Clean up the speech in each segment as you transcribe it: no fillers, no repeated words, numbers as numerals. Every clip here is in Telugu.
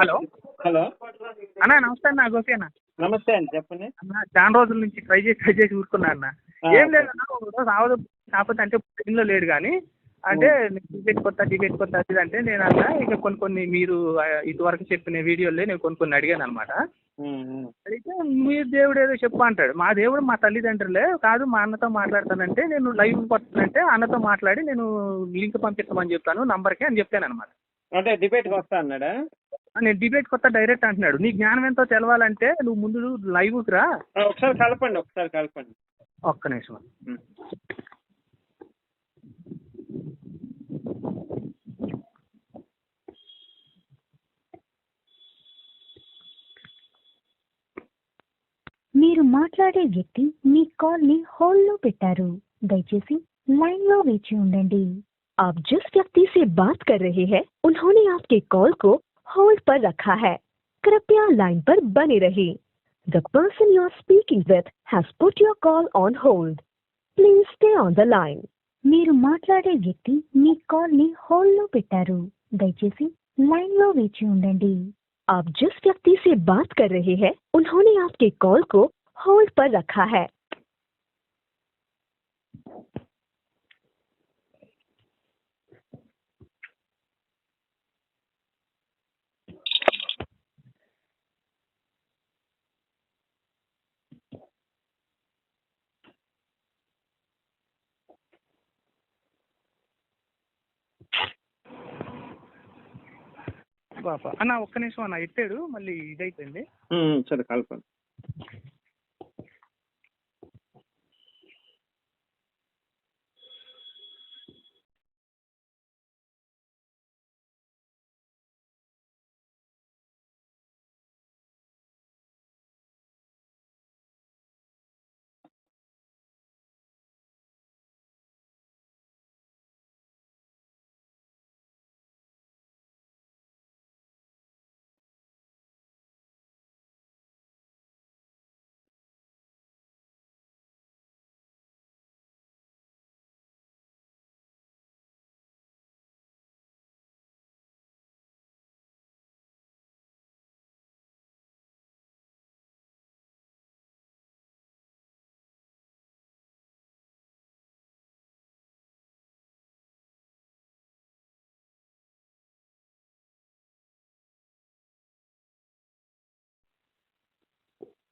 హలో హలో అన్నా, నమస్తే అన్న. గోపి అన్న. నమస్తే అండి, చెప్పండి. అన్న, చాలా రోజుల నుంచి ట్రై చేసి ఊరుకున్నా అన్న. ఏం లేదన్నా, ఒక రోజు ఆవదు కాకపోతే అంటే ఇంట్లో లేడు కానీ అంటే డిబేట్ కొత్త అది అంటే నేను అన్నా ఇక కొన్ని మీరు ఇదివరకు చెప్పిన వీడియోలే నేను కొన్ని అడిగాను అనమాట. అడిగితే మీరు దేవుడు ఏదో చెప్పు అంటాడు. మా దేవుడు మా తల్లిదండ్రులే కాదు, మా అన్నతో మాట్లాడతానంటే నేను లైవ్ కొట్టానంటే అన్నతో మాట్లాడి నేను లింక్ పంపిస్తామని చెప్తాను నంబర్కి అని చెప్పాను అనమాట. అంటే డిబేట్కి వస్తా అన్నాడా? నేను డిబేట్ కొత్త డైరెక్ట్ అంటున్నాడు. నీ జ్ఞానం ఎంతో తెలవాలంటే నువ్వు ముందు లైవ్కి రా. ఒకసారి కలపండి. ఒక్క నిమిషం. మీరు మాట్లాడే వ్యక్తి మీ కాల్ ని హోల్డ్ లో పెట్టారు. దయచేసి लाइन में वेची ఉండండి. आप जिस व्यक्ति से बात कर रहे हैं उन्होंने आपके कॉल को होल्ड पर रखा है. कृपया लाइन पर बने रहिए. The person you are speaking with has put your call on hold. Please stay on the line. మీరు మాట్లాడే వ్యక్తి మీ కాల్ ని హోల్డ్ లో పెట్టారు. దయచేసి लाइन में వేచి ఉండండి. आप जिस व्यक्ति से बात कर रहे हैं उन्होंने आपके कॉल को होल्ड पर रखा है. అన్న ఒక్క నిమిషం అన్న, ఎత్తాడు మళ్ళీ ఇదైపోయింది. సరే కలపండి.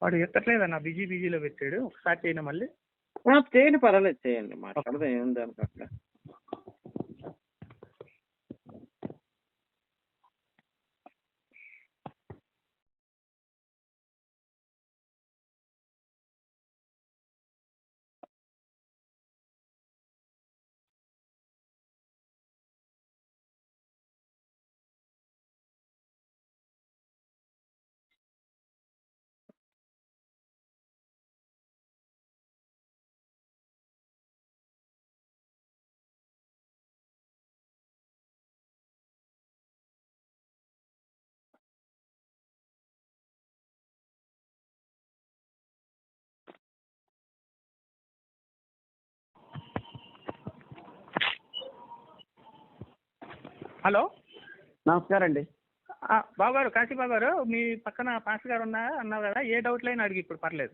వాడు ఎత్తట్లేదన్న, బిజీలో పెట్టాడు. ఒకసారి చేయను మళ్ళీ. చేయండి, పర్వాలేదు, చేయండి, మాట్లాడదాం, ఏముంది అనుకో అట్లా. హలో, నమస్కారం అండి. బాబు గారు, కాశీ బాబు గారు, మీ పక్కన పాస్టర్ గారు అన్నారు కదా, ఏ డౌట్ లైన్ అడిగి ఇప్పుడు పర్లేదు.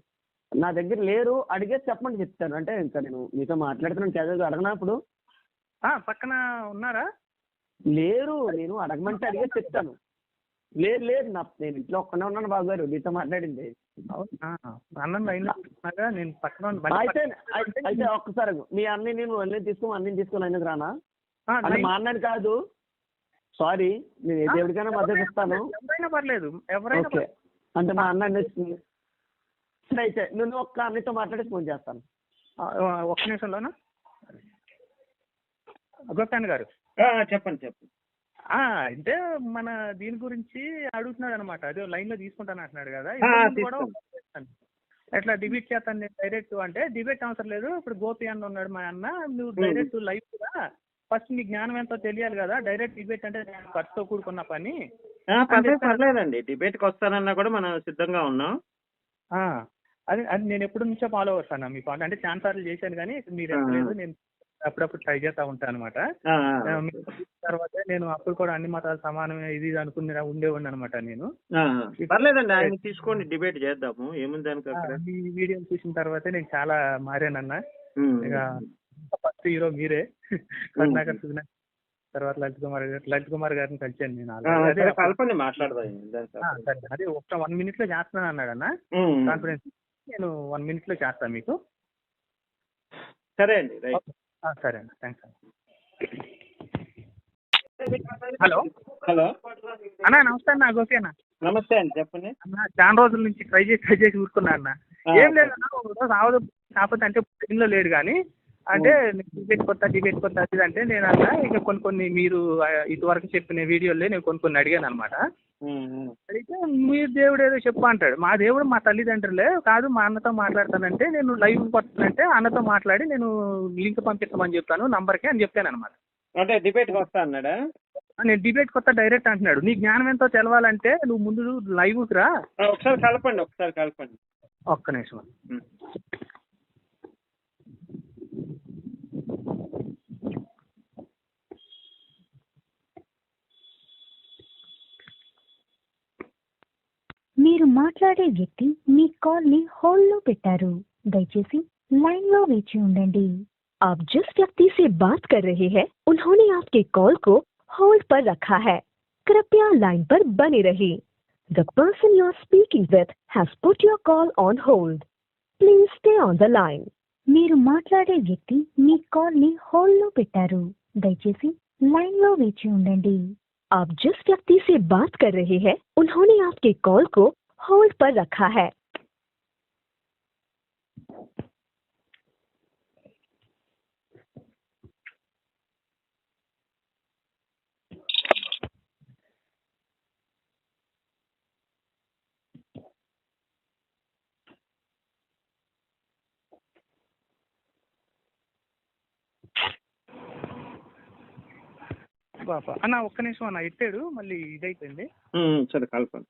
నా దగ్గర లేరు, అడిగేసి చెప్పండి చెప్తాను. అంటే ఇంకా నేను మీతో మాట్లాడుతున్నాను, చదువు అడగనా ఇప్పుడు? పక్కన ఉన్నారా? లేరు, నేను అడగమంటే అడిగేసి చెప్తాను. లేదు నేను ఇంట్లో ఒక్కనే ఉన్నాను బాబు గారు, మీతో మాట్లాడింది. అన్నం లైన్ నేను పక్కన. అయితే ఒక్కసారి మీ అన్నయ్య నేను అన్నీ తీసుకుని లైన్కి రానా? అంటే మా అన్నని కాదు, సారీ, నేను ఏ దేవుడికైనా మద్దతు ఇస్తాను. ఎవరైనా పర్లేదు, ఎవరైనా. ఓకే, అంటే మా అన్న అయితే నేను ఒక్క అన్నయ్యతో మాట్లాడి ఫోన్ చేస్తాను. ఒక్క నిమిషంలోనా? గోపాన్ గారు చెప్పండి. అంటే మన దీని గురించి అడుగుతున్నాడు అనమాట. అదే లైన్ లో తీసుకుంటాను అంటున్నాడు కదా. ఎట్లా డిబేట్ చేస్తాను నేను డైరెక్ట్ అంటే, డిబేట్ అవసరం లేదు. ఇప్పుడు గోపి అన్న ఉన్నాడు మా అన్న, నువ్వు డైరెక్ట్ లైవ్ కూడా ఫస్ట్ నీ జ్ఞానం ఎంతో తెలియాలి కదా. డైరెక్ట్ డిబేట్ అంటే ఖర్చుతో కూడుకున్న పని. పర్లేదండి, డిబేట్కి వస్తానన్నా కూడా మనం సిద్ధంగా ఉన్నాం. అది నేను ఎప్పటి నుంచో ఫాలో అవుతాను మీ పాట. అంటే చాలా సార్లు చేశాను కానీ మీరు ఎక్కలేదు. నేను అప్పుడప్పుడు ట్రై చేస్తా ఉంటాను అనమాట. తర్వాత నేను అప్పుడు కూడా అన్ని మతాలు సమానమే ఇది అనుకుని ఉండేవాడిని అనమాట. నేను పర్లేదండి, ఆయన తీసుకోండి, డిబేట్ చేద్దాము, ఏముంది దానికి అక్కడ. ఈ వీడియో చూసిన తర్వాతే నేను చాలా మారానన్నా. ఇక ఫస్ట్ హీరో మీరే, కరుణాకర్ సుగుణ. తర్వాత లలిత్ కుమార్ గారిని కలిసాను నేను. కలపండి, మాట్లాడదాం. సరే, అదే ఒక 1 minute లో చేస్తున్నాను అన్నాడు అన్న కాన్ఫరెన్స్. నేను 1 minute లో చేస్తాను మీకు. సరే అండి, రైట్. సరే అన్న, థ్యాంక్స్ అన్న. హలో హలో అన్న, నమస్తే అన్న. గోపి అన్న. నమస్తే అండి, చెప్పండి అన్న, చాలా రోజుల నుంచి ట్రై చేసి ఊరుకున్నా అన్న. ఏం లేదన్నా, ఒక రోజు ఆవదు కాకపోతే అంటే లో లేడు కానీ అంటే డిబేట్ కొత్త అది అంటే నేను అన్నా ఇక కొన్ని మీరు ఇదివరకు చెప్పిన వీడియోలే నేను కొన్ని అడిగాను అనమాట. అడిగితే మీరు దేవుడు ఏదో చెప్పు అంటాడు. మా దేవుడు మా తల్లిదండ్రులే కాదు, మా అన్నతో మాట్లాడతానంటే నేను లైవ్ కొట్టానంటే అన్నతో మాట్లాడి నేను లింక్ పంపిస్తామని చెప్తాను నంబర్కి అని చెప్పాను అనమాట. అంటే డిబేట్కి వస్తా అన్నాడా? నేను డిబేట్ కొత్త డైరెక్ట్ అంటున్నాడు. నీ జ్ఞానం ఎంతో తెలవాలంటే నువ్వు ముందు లైవ్కి రా. ఒకసారి కలపండి. ఒక్క నిమిషం. మీరు మాట్లాడే వ్యక్తి మీ కాల్ ని హోల్డ్ లో పెట్టారు. దయచేసి लाइन लो वेची ఉండండి. आप जिस व्यक्ति से बात कर रहे हैं उन्होंने आपके कॉल को होल्ड पर रखा है. कृपया लाइन पर बने रहिए. The person you are speaking with has put your call on hold. Please stay on the line. మీరు మాట్లాడే వ్యక్తి మీ కాల్ ని హోల్డ్ లో పెట్టారు. దయచేసి लाइन लो वेची ఉండండి. आप जिस व्यक्ति से बात कर रहे हैं उन्होंने आपके कॉल को होल्ड पर रखा है. అన్న ఒక్క నిమిషం అన్న, ఎత్తాడు మళ్ళీ ఇదైపోయింది. సరే, కలపండి.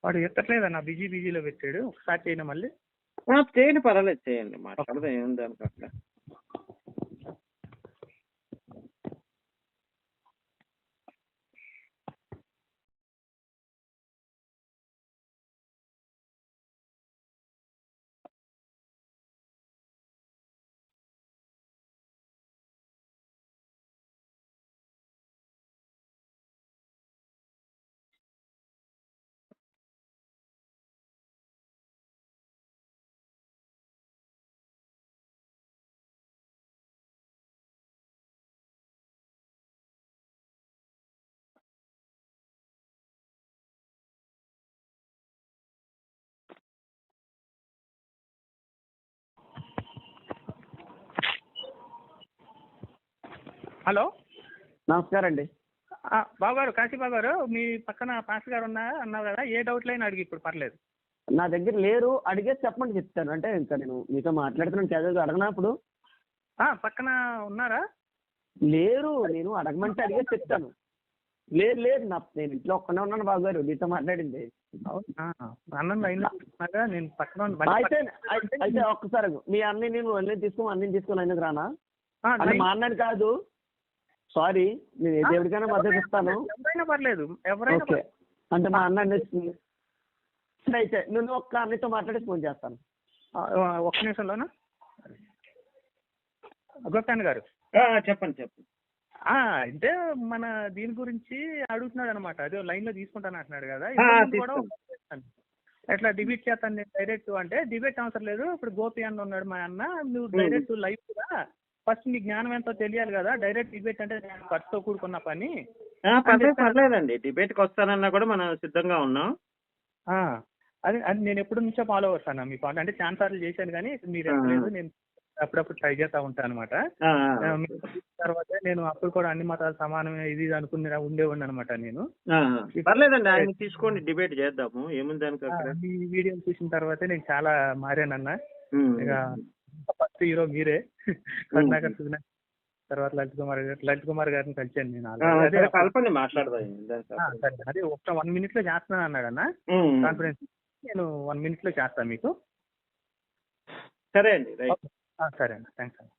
వాడు ఎత్తట్లేదన్న, బిజీలో పెట్టాడు. ఒకసారి చేయను మళ్ళీ. చేయండి, పర్వాలేదు, చేయండి, మాట్లాడదాం, ఏముంది దానికి అక్కడ. హలో, నమస్కారం అండి. బాబు గారు, కాశీబాబు గారు, మీ పక్కన పాస్టర్ గారు అన్నారు కదా, ఏ డౌట్ లైన్ అడిగి ఇప్పుడు పర్లేదు. నా దగ్గర లేరు, అడిగేసి చెప్పండి, చెప్తాను. అంటే ఇంకా నేను మీతో మాట్లాడుతున్నాను, చదువు అడగనా ఇప్పుడు? పక్కన ఉన్నారా? లేరు, నేను అడగమంటే అడిగేసి చెప్తాను. లేదు నేను ఇంట్లో ఒక్కనే ఉన్నాను బాబు గారు, మీతో మాట్లాడింది. అన్నం లైన్ నేను పక్కన. అయితే ఒక్కసారి మీ అన్ని నేను అన్ని తీసుకుని అయినది రానా? మా అన్నని కాదు, సారీ, నేను ఏ దేవుడికైనా మద్దతు ఇస్తాను. ఎవరైనా పర్లేదు, ఎవరైనా. అంటే మా అన్న అయితే నేను ఒక్క అన్నితో మాట్లాడి ఫోన్ చేస్తాను. ఒక్క నిమిషంలోనా? గోపాన్ గారు, చెప్పండి చెప్పండి. అంటే మన దీని గురించి అడుగుతున్నాడు అనమాట. అదే లైన్ లో తీసుకుంటాను అంటున్నాడు కదా. ఎట్లా డిబేట్ చేస్తాను నేను డైరెక్ట్ అంటే, డిబేట్ అవసరం లేదు. ఇప్పుడు గోపి అన్న ఉన్నాడు మా అన్న, నువ్వు డైరెక్ట్ లైవ్ కూడా ఫస్ట్ నీ జ్ఞానం ఎంతో తెలియాలి కదా. డైరెక్ట్ డిబేట్ అంటే ఖర్చుతో కూడుకున్న పని. పర్లేదండి, డిబేట్ కి వస్తానన్నా కూడా మనం సిద్ధంగా ఉన్నాం. అది అది నేను ఎప్పటి నుంచో ఫాలో అవుతాను మీ పాట. అంటే చాలా సార్లు చేశాను కానీ మీరు లేదు, నేను అప్పుడప్పుడు ట్రై చేస్తా ఉంటాను అనమాట. తర్వాత నేను అప్పుడు కూడా అన్ని మతాలు సమానమే ఇది అనుకునే ఉండేవాడిని అనమాట. నేను పర్లేదండి, ఆయన తీసుకోండి, డిబేట్ చేద్దాము, ఏముంది దానికి. ఈ వీడియోలు చూసిన తర్వాత నేను చాలా మారానన్న. ఇక ఫస్ట్ హీరో మీరే. కరుణాకర్ సుగుణాకర్ తర్వాత లలిత్ కుమార్ గారిని కలిసాను నేను. కలపండి, మాట్లాడదాం. సరే, అదే ఒక 1 minute లో చేస్తున్నాను అన్నాడు అన్న. కాన్ఫిడెన్స్ నేను 1 minute లో చేస్తాను మీకు. సరే అండి, రైట్. సరే అన్న, థ్యాంక్స్ అన్న.